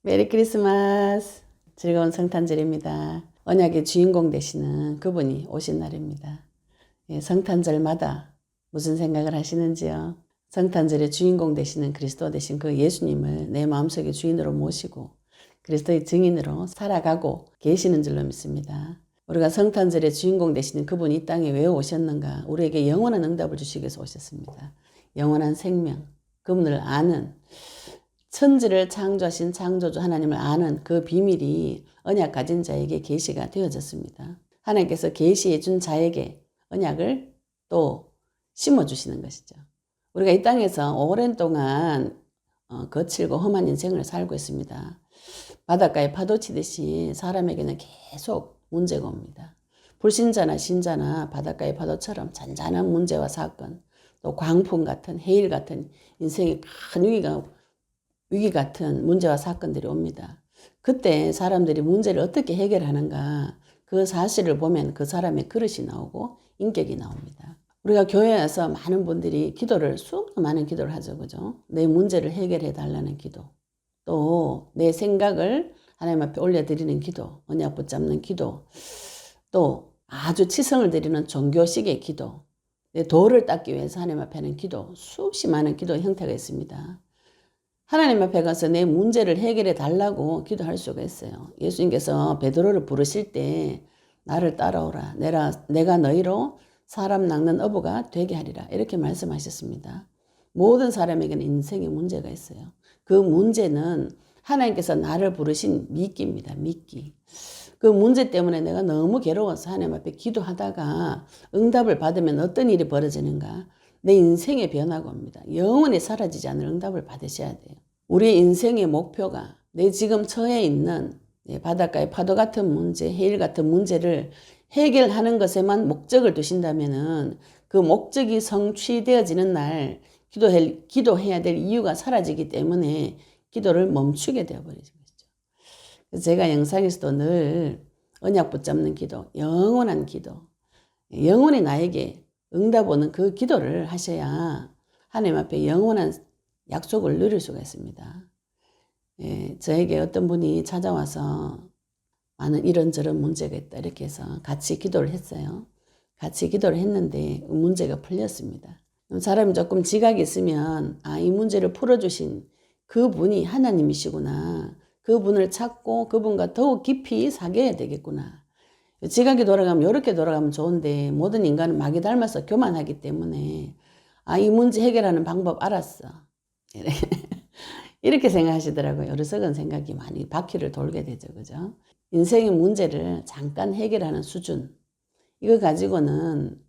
메리 크리스마스. 즐거운 성탄절입니다. 언약의 주인공 되시는 그분이 오신 날입니다. 성탄절마다 무슨 생각을 하시는지요? 성탄절의 주인공 되시는 그리스도 되신 그 예수님을 내 마음속에 주인으로 모시고 그리스도의 증인으로 살아가고 계시는 줄로 믿습니다. 우리가 성탄절의 주인공 되시는 그분이 이 땅에 왜 오셨는가? 우리에게 영원한 응답을 주시기 위해서 오셨습니다. 영원한 생명, 그분을 아는, 천지를 창조하신 창조주 하나님을 아는 그 비밀이 언약 가진 자에게 계시가 되어졌습니다. 하나님께서 계시해 준 자에게 언약을 또 심어주시는 것이죠. 우리가 이 땅에서 오랜 동안 거칠고 험한 인생을 살고 있습니다. 바닷가에 파도 치듯이 사람에게는 계속 문제가 옵니다. 불신자나 신자나 바닷가의 파도처럼 잔잔한 문제와 사건, 또 광풍 같은 해일 같은 인생의 큰 위기 같은 문제와 사건들이 옵니다. 그때 사람들이 문제를 어떻게 해결하는가, 그 사실을 보면 그 사람의 그릇이 나오고 인격이 나옵니다. 우리가 교회에서 많은 분들이 수많은 기도를 하죠. 그죠? 내 문제를 해결해 달라는 기도. 또 내 생각을 하나님 앞에 올려드리는 기도, 언약 붙잡는 기도. 또 아주 치성을 드리는 종교식의 기도. 내 도를 닦기 위해서 하나님 앞에 하는 기도. 수없이 많은 기도의 형태가 있습니다. 하나님 앞에 가서 내 문제를 해결해 달라고 기도할 수가 있어요. 예수님께서 베드로를 부르실 때 나를 따라오라. 내가 너희로 사람 낚는 어부가 되게 하리라. 이렇게 말씀하셨습니다. 모든 사람에게는 인생의 문제가 있어요. 그 문제는 하나님께서 나를 부르신 미끼입니다. 미끼. 그 문제 때문에 내가 너무 괴로워서 하나님 앞에 기도하다가 응답을 받으면 어떤 일이 벌어지는가? 내 인생의 변화가 옵니다. 영원히 사라지지 않을 응답을 받으셔야 돼요. 우리 인생의 목표가 내 지금 처해 있는 바닷가의 파도 같은 문제, 해일 같은 문제를 해결하는 것에만 목적을 두신다면은 그 목적이 성취되어지는 날 기도해야 될 이유가 사라지기 때문에 기도를 멈추게 되어버리죠. 제가 영상에서도 늘 언약 붙잡는 기도, 영원한 기도, 영원히 나에게 응답 오는 그 기도를 하셔야 하나님 앞에 영원한 약속을 누릴 수가 있습니다. 저에게 어떤 분이 찾아와서 많은 이런저런 문제가 있다 이렇게 해서 같이 기도를 했어요. 같이 기도를 했는데 문제가 풀렸습니다. 사람이 조금 지각이 있으면 이 문제를 풀어주신 그분이 하나님이시구나. 그분을 찾고 그분과 더욱 깊이 사귀어야 되겠구나. 지각이 돌아가면 이렇게 돌아가면 좋은데 모든 인간은 마귀 닮아서 교만하기 때문에 이 문제 해결하는 방법 알았어. 이렇게 생각하시더라고요. 어리석은 생각이 많이 바퀴를 돌게 되죠. 그죠? 인생의 문제를 잠깐 해결하는 수준. 이거 가지고는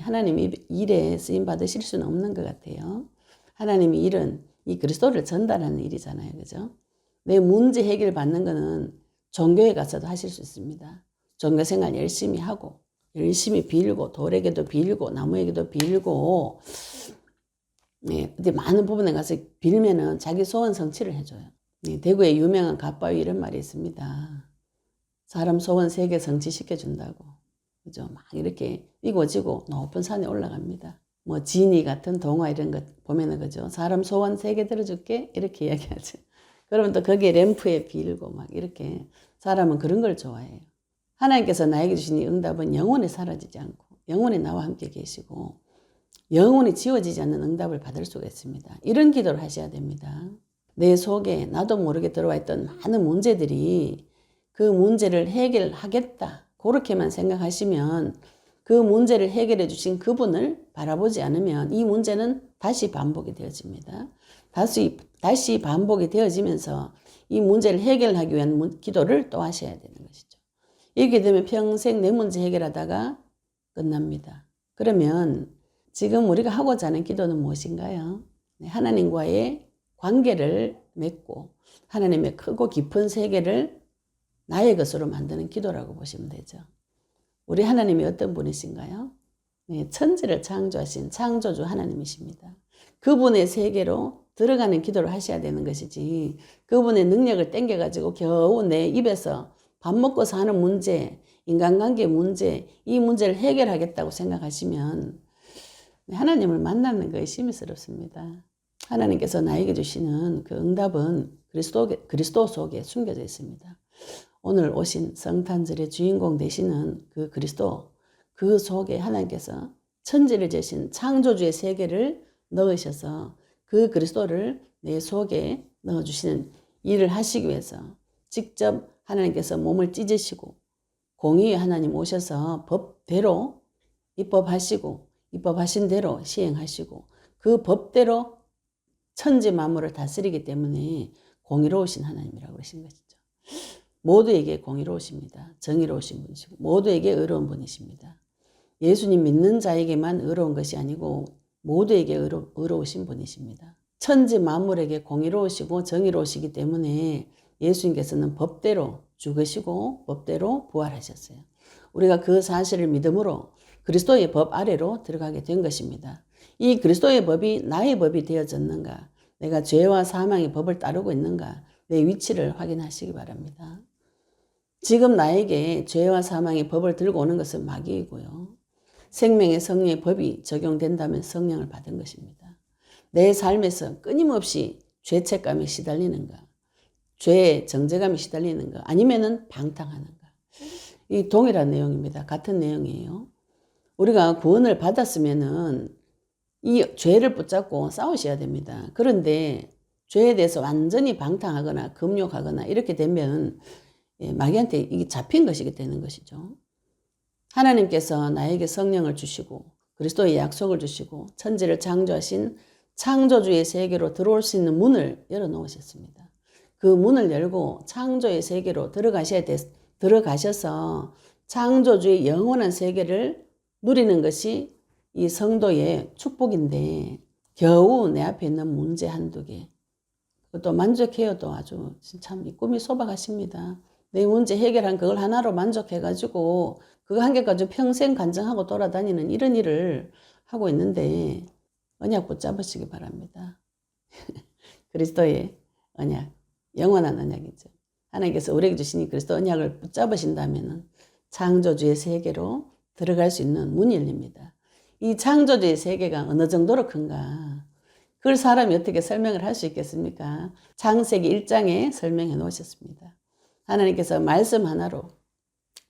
하나님 일에 쓰임 받으실 수는 없는 것 같아요. 하나님의 일은 이 그리스도를 전달하는 일이잖아요. 그죠? 내 문제 해결 받는 거는 종교에 가서도 하실 수 있습니다. 종교생활 열심히 하고 열심히 빌고 돌에게도 빌고 나무에게도 빌고 근데 많은 부분에 가서 빌면은 자기 소원 성취를 해줘요. 대구에 유명한 갓바위 이런 말이 있습니다. 사람 소원 3개 성취시켜준다고. 그죠? 막 이렇게 이고지고 높은 산에 올라갑니다. 뭐 지니 같은 동화 이런 것 보면은 그죠? 사람 소원 3개 들어줄게 이렇게 이야기하죠. 그러면 또 거기에 램프에 빌고 막 이렇게 사람은 그런 걸 좋아해요. 하나님께서 나에게 주신 이 응답은 영원히 사라지지 않고 영원히 나와 함께 계시고 영원히 지워지지 않는 응답을 받을 수가 있습니다. 이런 기도를 하셔야 됩니다. 내 속에 나도 모르게 들어와 있던 많은 문제들이 그 문제를 해결하겠다. 그렇게만 생각하시면 그 문제를 해결해 주신 그분을 바라보지 않으면 이 문제는 다시 반복이 되어집니다. 다시 반복이 되어지면서 이 문제를 해결하기 위한 기도를 또 하셔야 되는 것이죠. 이렇게 되면 평생 내 문제 해결하다가 끝납니다. 그러면 지금 우리가 하고자 하는 기도는 무엇인가요? 하나님과의 관계를 맺고 하나님의 크고 깊은 세계를 나의 것으로 만드는 기도라고 보시면 되죠. 우리 하나님이 어떤 분이신가요? 천지를 창조하신 창조주 하나님이십니다. 그분의 세계로 들어가는 기도를 하셔야 되는 것이지 그분의 능력을 땡겨가지고 겨우 내 입에서 밥 먹고 사는 문제, 인간관계 문제, 이 문제를 해결하겠다고 생각하시면 하나님을 만나는 것이 심히스럽습니다. 하나님께서 나에게 주시는 그 응답은 그리스도 속에 숨겨져 있습니다. 오늘 오신 성탄절의 주인공 되시는 그 그리스도, 그 속에 하나님께서 천지를 재신 창조주의 세계를 넣으셔서 그 그리스도를 내 속에 넣어주시는 일을 하시기 위해서 직접 하나님께서 몸을 찢으시고 공의의 하나님 오셔서 법대로 입법하시고 입법하신 대로 시행하시고 그 법대로 천지 만물을 다스리기 때문에 공의로우신 하나님이라고 그러신 것이죠. 모두에게 공의로우십니다. 정의로우신 분이시고 모두에게 의로운 분이십니다. 예수님 믿는 자에게만 의로운 것이 아니고 모두에게 의로우신 분이십니다. 천지 만물에게 공의로우시고 정의로우시기 때문에 예수님께서는 법대로 죽으시고 법대로 부활하셨어요. 우리가 그 사실을 믿음으로 그리스도의 법 아래로 들어가게 된 것입니다. 이 그리스도의 법이 나의 법이 되어졌는가? 내가 죄와 사망의 법을 따르고 있는가? 내 위치를 확인하시기 바랍니다. 지금 나에게 죄와 사망의 법을 들고 오는 것은 마귀이고요. 생명의 성령의 법이 적용된다면 성령을 받은 것입니다. 내 삶에서 끊임없이 죄책감에 시달리는가? 죄의 정죄감에 시달리는가? 아니면은 방탕하는가? 이 동일한 내용입니다. 같은 내용이에요. 우리가 구원을 받았으면은 이 죄를 붙잡고 싸우셔야 됩니다. 그런데 죄에 대해서 완전히 방탕하거나 금욕하거나 이렇게 되면 마귀한테 이게 잡힌 것이게 되는 것이죠. 하나님께서 나에게 성령을 주시고 그리스도의 약속을 주시고 천지를 창조하신 창조주의 세계로 들어올 수 있는 문을 열어놓으셨습니다. 그 문을 열고 창조의 세계로 들어가셔서 창조주의 영원한 세계를 누리는 것이 이 성도의 축복인데 겨우 내 앞에 있는 문제 한두 개 그것도 만족해요. 또 아주 참 꿈이 소박하십니다. 내 문제 해결한 그걸 하나로 만족해가지고 그거 한 개 가지고 평생 간증하고 돌아다니는 이런 일을 하고 있는데 언약 붙잡으시기 바랍니다. 그리스도의 언약, 영원한 언약이죠. 하나님께서 우리에게 주신 이 그리스도 언약을 붙잡으신다면 창조주의 세계로 들어갈 수 있는 문이 열립니다. 이 창조주의 세계가 어느 정도로 큰가? 그걸 사람이 어떻게 설명을 할 수 있겠습니까? 창세기 1장에 설명해 놓으셨습니다. 하나님께서 말씀 하나로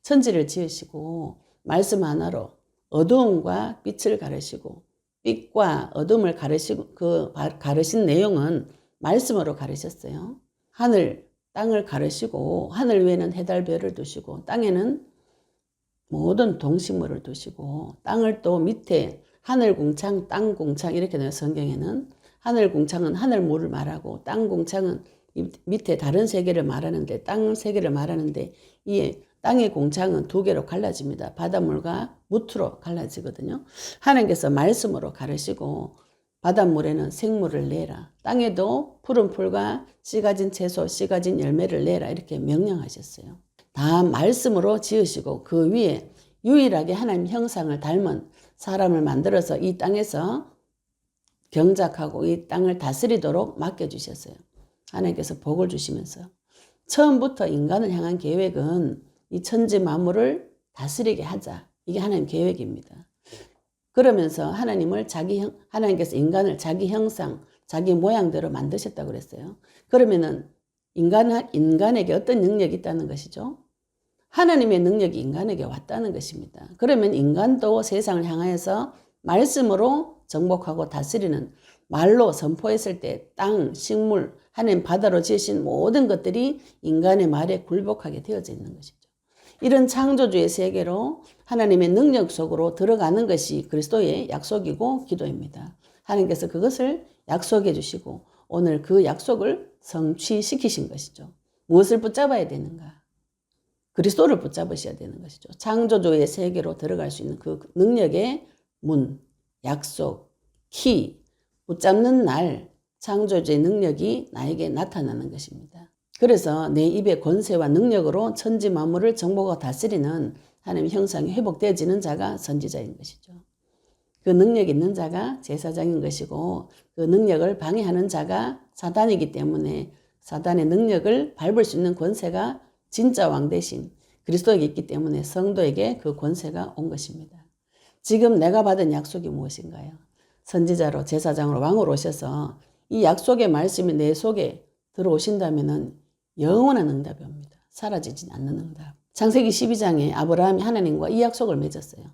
천지를 지으시고 말씀 하나로 어두움과 빛을 가르시고 빛과 어둠을 가르시고 그 가르신 내용은 말씀으로 가르셨어요. 하늘, 땅을 가르시고 하늘 위에는 해달 별을 두시고 땅에는 모든 동식물을 두시고 땅을 또 밑에 하늘 궁창, 땅 궁창 이렇게 되어 성경에는 하늘 궁창은 하늘물을 말하고 땅 궁창은 밑에 다른 세계를 말하는데 땅 세계를 말하는데 이 땅의 궁창은 두 개로 갈라집니다. 바닷물과 무트로 갈라지거든요. 하나님께서 말씀으로 가르시고 바닷물에는 생물을 내라. 땅에도 푸른 풀과 씨 가진 채소, 씨 가진 열매를 내라. 이렇게 명령하셨어요. 다 말씀으로 지으시고 그 위에 유일하게 하나님 형상을 닮은 사람을 만들어서 이 땅에서 경작하고 이 땅을 다스리도록 맡겨주셨어요. 하나님께서 복을 주시면서 처음부터 인간을 향한 계획은 이 천지 만물을 다스리게 하자. 이게 하나님 계획입니다. 그러면서 하나님께서 인간을 자기 형상, 자기 모양대로 만드셨다고 그랬어요. 그러면은 인간에게 어떤 능력이 있다는 것이죠? 하나님의 능력이 인간에게 왔다는 것입니다. 그러면 인간도 세상을 향하여서 말씀으로 정복하고 다스리는 말로 선포했을 때 땅, 식물, 하나님 바다로 지으신 모든 것들이 인간의 말에 굴복하게 되어져 있는 것이죠. 이런 창조주의 세계로 하나님의 능력 속으로 들어가는 것이 그리스도의 약속이고 기도입니다. 하나님께서 그것을 약속해 주시고 오늘 그 약속을 성취시키신 것이죠. 무엇을 붙잡아야 되는가? 그리스도를 붙잡으셔야 되는 것이죠. 창조주의 세계로 들어갈 수 있는 그 능력의 문, 약속, 키, 붙잡는 날 창조주의 능력이 나에게 나타나는 것입니다. 그래서 내 입의 권세와 능력으로 천지 만물을 정복하고 다스리는 하나님의 형상이 회복되어지는 자가 선지자인 것이죠. 그 능력 있는 자가 제사장인 것이고 그 능력을 방해하는 자가 사단이기 때문에 사단의 능력을 밟을 수 있는 권세가 진짜 왕 대신 그리스도에게 있기 때문에 성도에게 그 권세가 온 것입니다. 지금 내가 받은 약속이 무엇인가요? 선지자로 제사장으로 왕으로 오셔서 이 약속의 말씀이 내 속에 들어오신다면은 영원한 응답이 옵니다. 사라지지 않는 응답. 창세기 12장에 아브라함이 하나님과 이 약속을 맺었어요.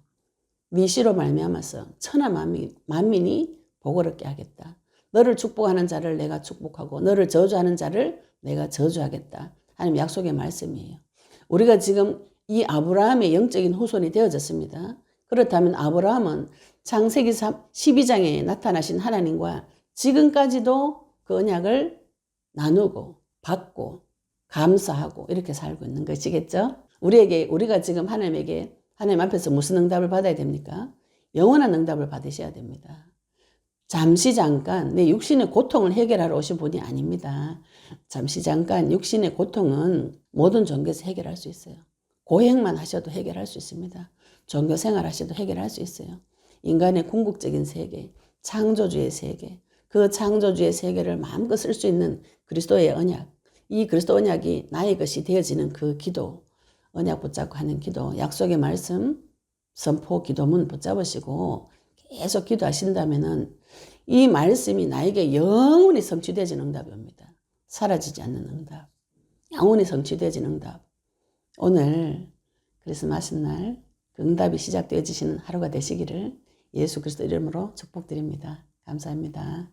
네 씨로 말미암아서 천하 만민이 복을 얻게 하겠다. 너를 축복하는 자를 내가 축복하고 너를 저주하는 자를 내가 저주하겠다. 하나님 약속의 말씀이에요. 우리가 지금 이 아브라함의 영적인 후손이 되어졌습니다. 그렇다면 아브라함은 창세기 12장에 나타나신 하나님과 지금까지도 그 언약을 나누고 받고 감사하고 이렇게 살고 있는 것이겠죠. 우리가 지금 하나님 앞에서 무슨 응답을 받아야 됩니까? 영원한 응답을 받으셔야 됩니다. 잠시 잠깐 내 육신의 고통을 해결하러 오신 분이 아닙니다. 잠시 잠깐 육신의 고통은 모든 종교에서 해결할 수 있어요. 고행만 하셔도 해결할 수 있습니다. 종교 생활 하셔도 해결할 수 있어요. 인간의 궁극적인 세계, 창조주의 세계, 그 창조주의 세계를 마음껏 쓸 수 있는 그리스도의 언약, 이 그리스도 언약이 나의 것이 되어지는 그 기도, 언약 붙잡고 하는 기도, 약속의 말씀, 선포, 기도문 붙잡으시고 계속 기도하신다면은 이 말씀이 나에게 영원히 성취되어지는 응답이 옵니다. 사라지지 않는 응답, 영원히 성취되어지는 응답. 오늘 크리스마스 날 그 응답이 시작되어지시는 하루가 되시기를 예수 그리스도 이름으로 축복드립니다. 감사합니다.